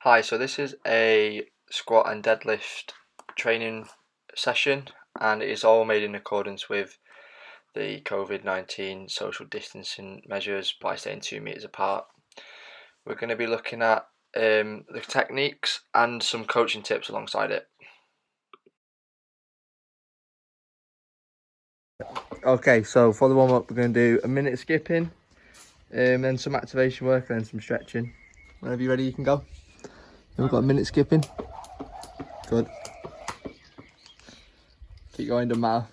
Hi, so this is a squat and deadlift training session, and it is all made in accordance with the COVID-19 social distancing measures by staying 2 meters apart. We're going to be looking at the techniques and some coaching tips alongside it. Okay, so for the warm-up we're going to do a minute of skipping, then some activation work and then some stretching. Whenever you're ready you can go. Then we've got a minute skipping. Good. Keep going, doesn't matter.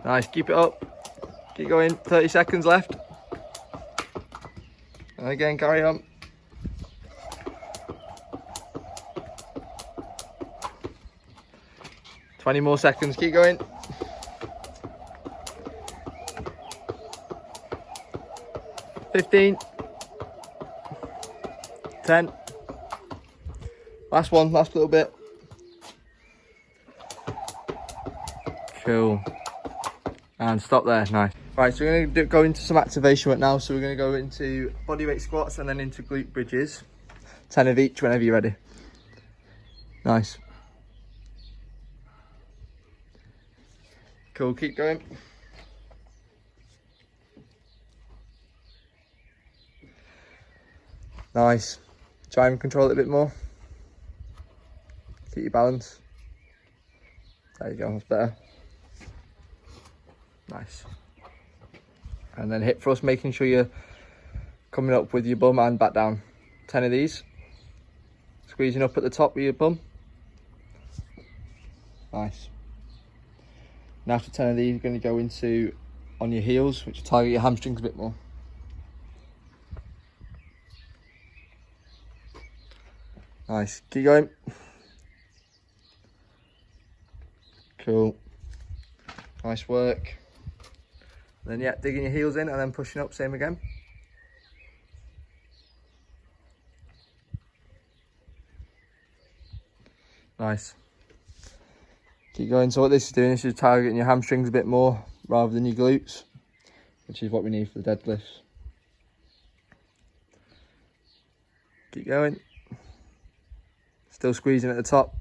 Nice, keep it up. Keep going, 30 seconds left. And again, carry on. "20 more seconds, keep going. 15. 10. Last one, last little bit. Cool. And stop there, nice. Right, so we're going to go into some activation work now. So we're going to go into bodyweight squats and then into glute bridges. 10 of each whenever you're ready. Nice. Cool, keep going. Nice. Try and control it a bit more. Keep your balance. There you go, that's better. Nice. And then hip thrust, making sure you're coming up with your bum and back down. 10 of these. Squeezing up at the top with your bum. Nice. And after 10 of these, you're going to go into on your heels, which will target your hamstrings a bit more. Nice. Keep going. Cool. Nice work. Then yeah, digging your heels in and then pushing up, same again. Nice. Keep going. So what this is doing, this is targeting your hamstrings a bit more rather than your glutes, which is what we need for the deadlifts. Keep going. Still squeezing at the top.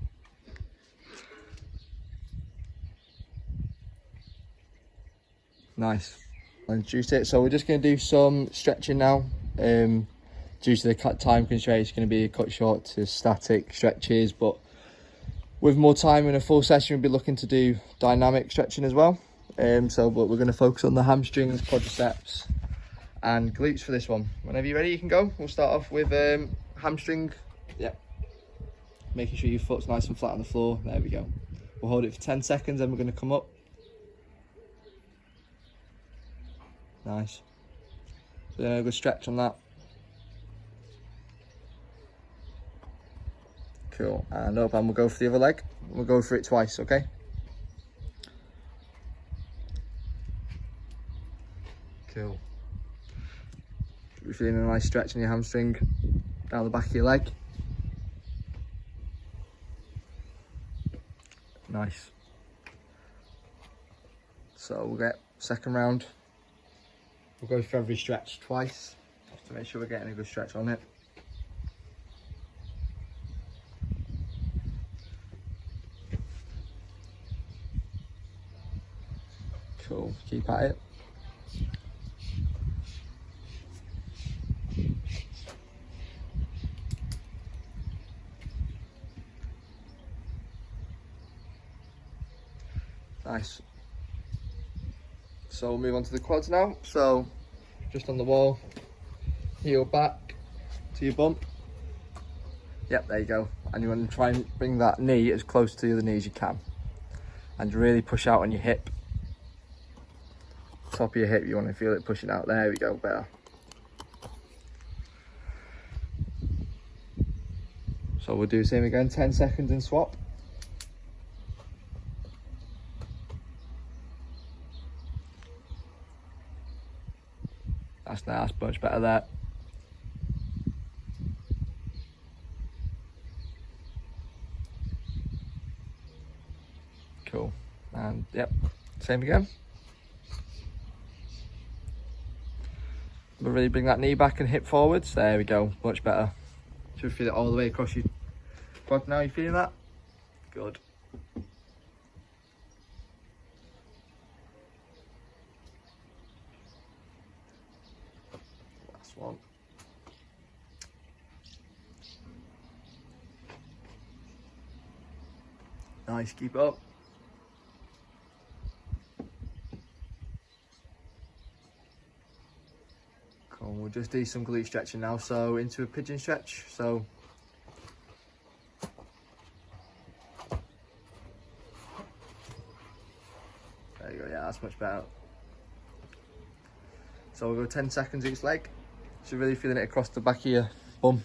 Nice. And juice it. So we're just going to do some stretching now. Due to the time constraint, it's going to be cut short to static stretches, but with more time in a full session, we'll be looking to do dynamic stretching as well. But we're going to focus on the hamstrings, quadriceps, and glutes for this one. Whenever you're ready, you can go. We'll start off with hamstring. Yeah. Making sure your foot's nice and flat on the floor. There we go. We'll hold it for 10 seconds, then we're going to come up. Nice. So then a good stretch on that. Cool. And up, and we'll go for the other leg. We'll go for it twice, okay? Cool. You're feeling a nice stretch in your hamstring down the back of your leg. Nice. So we'll get second round. We'll go for every stretch twice, just to make sure we're getting a good stretch on it. Cool, keep at it. Nice. So we'll move on to the quads now. So just on the wall, heel back to your bump. Yep, there you go. And you want to try and bring that knee as close to the other knee as you can. And really push out on your hip. Top of your hip, you want to feel it pushing out. There we go, better. So we'll do the same again, 10 seconds and swap. That's nice, much better there. Cool. And yep, same again. But really bring that knee back and hip forwards. There we go, much better. Should feel it all the way across your quad now. You feeling that? Good. Last one. Nice, keep up. Cool, we'll just do some glute stretching now. So into a pigeon stretch. So there you go, yeah, that's much better. So we'll go 10 seconds each leg. So really feeling it across the back of your bum.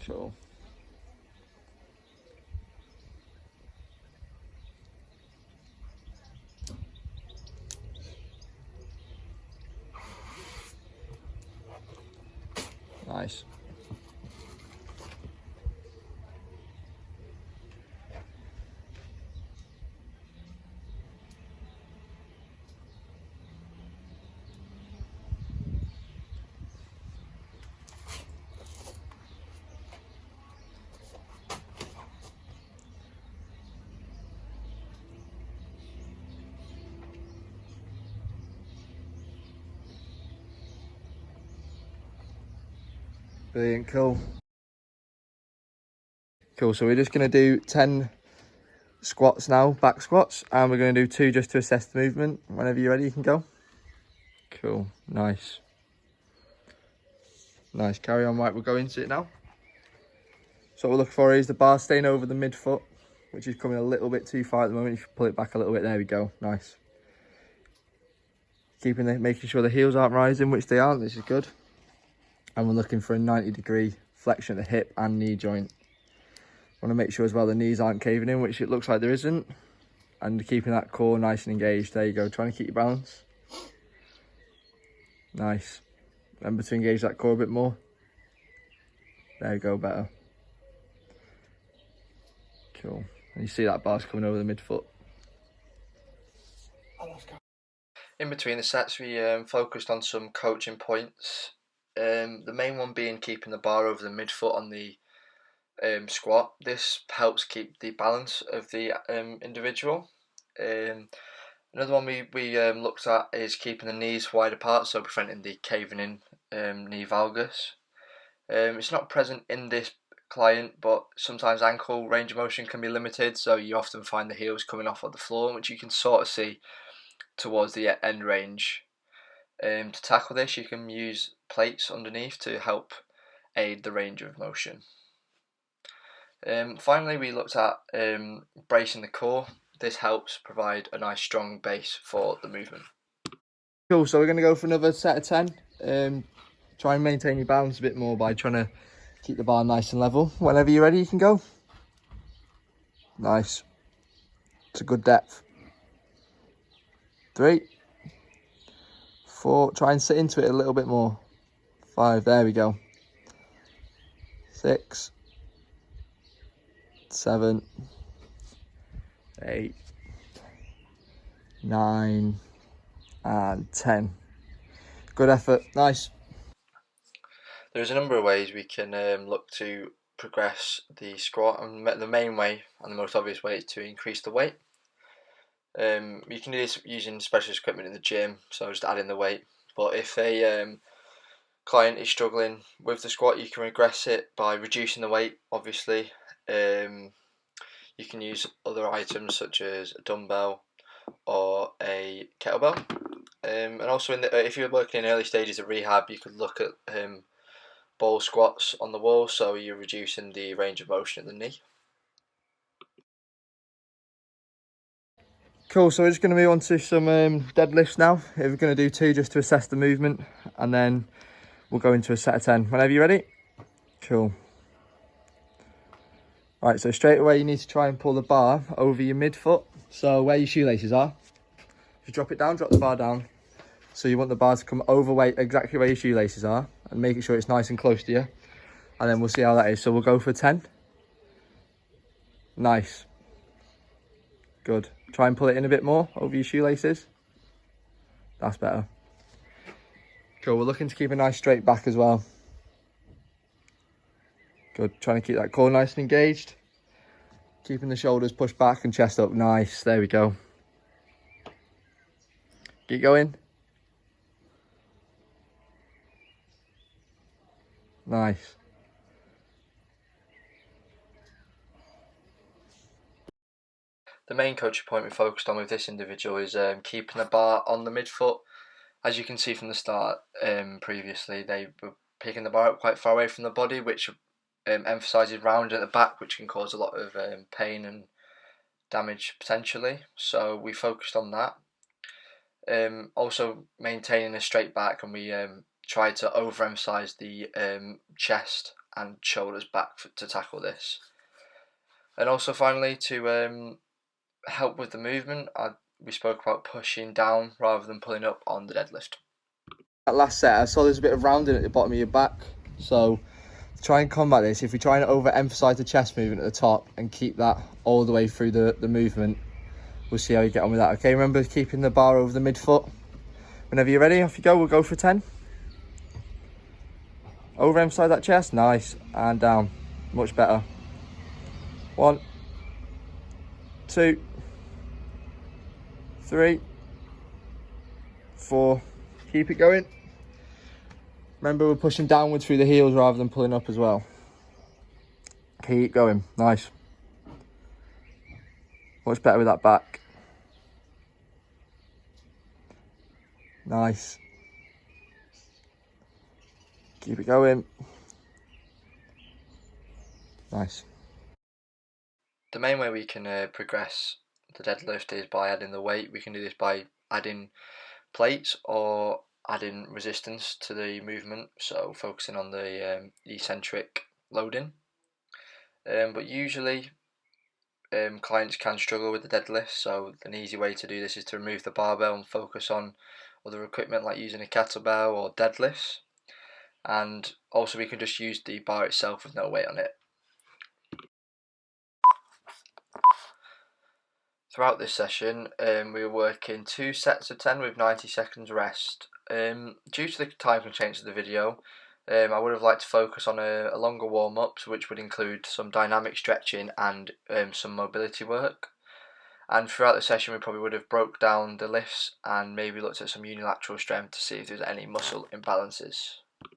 Cool. Nice. Brilliant, cool. Cool, so we're just going to do 10 squats now, back squats, and we're going to do 2 just to assess the movement. Whenever you're ready, you can go. Cool, nice. Nice, carry on, right, we'll go into it now. So what we're looking for is the bar staying over the midfoot, which is coming a little bit too far at the moment. You should pull it back a little bit, there we go, nice. Making sure the heels aren't rising, which they aren't, this is good. And we're looking for a 90-degree flexion at the hip and knee joint. Want to make sure as well the knees aren't caving in, which it looks like there isn't. And keeping that core nice and engaged. There you go, trying to keep your balance. Nice. Remember to engage that core a bit more. There you go, better. Cool. And you see that bar's coming over the midfoot. In between the sets, we focused on some coaching points. The main one being keeping the bar over the midfoot on the squat. This helps keep the balance of the individual. Another one we looked at is keeping the knees wide apart, so preventing the caving in knee valgus. It's not present in this client, but sometimes ankle range of motion can be limited, so you often find the heels coming off of the floor, which you can sort of see towards the end range. To tackle this, you can use plates underneath to help aid the range of motion. Finally, we looked at bracing the core. This helps provide a nice strong base for the movement. Cool, so we're going to go for another set of 10. Try and maintain your balance a bit more by trying to keep the bar nice and level. Whenever you're ready, you can go. Nice. It's a good depth. 3, 4, try and sit into it a little bit more. 5, there we go. 6, 7, 8, 9, and 10. Good effort, nice. There's a number of ways we can look to progress the squat, and the main way and the most obvious way is to increase the weight. You can do this using specialist equipment in the gym, so just adding the weight. But if a client is struggling with the squat, you can regress it by reducing the weight, obviously. You can use other items such as a dumbbell or a kettlebell. And also, if you're working in early stages of rehab, you could look at ball squats on the wall, so you're reducing the range of motion at the knee. Cool, so we're just going to move on to some deadlifts now. We're going to do 2 just to assess the movement, and then we'll go into a set of 10. Whenever you're ready. Cool. Right, so straight away you need to try and pull the bar over your midfoot. So where your shoelaces are, if you drop it down, drop the bar down. So you want the bar to come overweight exactly where your shoelaces are and making sure it's nice and close to you. And then we'll see how that is. So we'll go for 10. Nice. Good. Try and pull it in a bit more over your shoelaces. That's better. Cool, we're looking to keep a nice straight back as well. Good, trying to keep that core nice and engaged. Keeping the shoulders pushed back and chest up, nice, there we go. Keep going. Nice. The main coaching point we focused on with this individual is keeping the bar on the midfoot. As you can see from the start, previously they were picking the bar up quite far away from the body, which emphasises round at the back, which can cause a lot of pain and damage potentially. So we focused on that. Also maintaining a straight back, and we tried to overemphasize the chest and shoulders back to tackle this. And also finally, to help with the movement, we spoke about pushing down rather than pulling up on the deadlift. That last set, I saw there's a bit of rounding at the bottom of your back, so to try and combat this, if we try and overemphasize the chest movement at the top and keep that all the way through the movement, we'll see how you get on with that. Okay, remember keeping the bar over the midfoot. Whenever you're ready, off you go. We'll go for 10. Overemphasize that chest, nice, and down, much better. 1, 2, 3, 4. Keep it going. Remember, we're pushing downwards through the heels rather than pulling up as well. Keep going, nice. Much better with that back. Nice. Keep it going. Nice. The main way we can progress the deadlift is by adding the weight. We can do this by adding plates or adding resistance to the movement, so focusing on the eccentric loading. But usually clients can struggle with the deadlift, so an easy way to do this is to remove the barbell and focus on other equipment like using a kettlebell or deadlifts. And also we can just use the bar itself with no weight on it. Throughout this session, we were working 2 sets of 10 with 90 seconds rest. Due to the time constraints of the video, I would have liked to focus on a longer warm-up, which would include some dynamic stretching and some mobility work. And throughout the session we probably would have broke down the lifts and maybe looked at some unilateral strength to see if there's any muscle imbalances.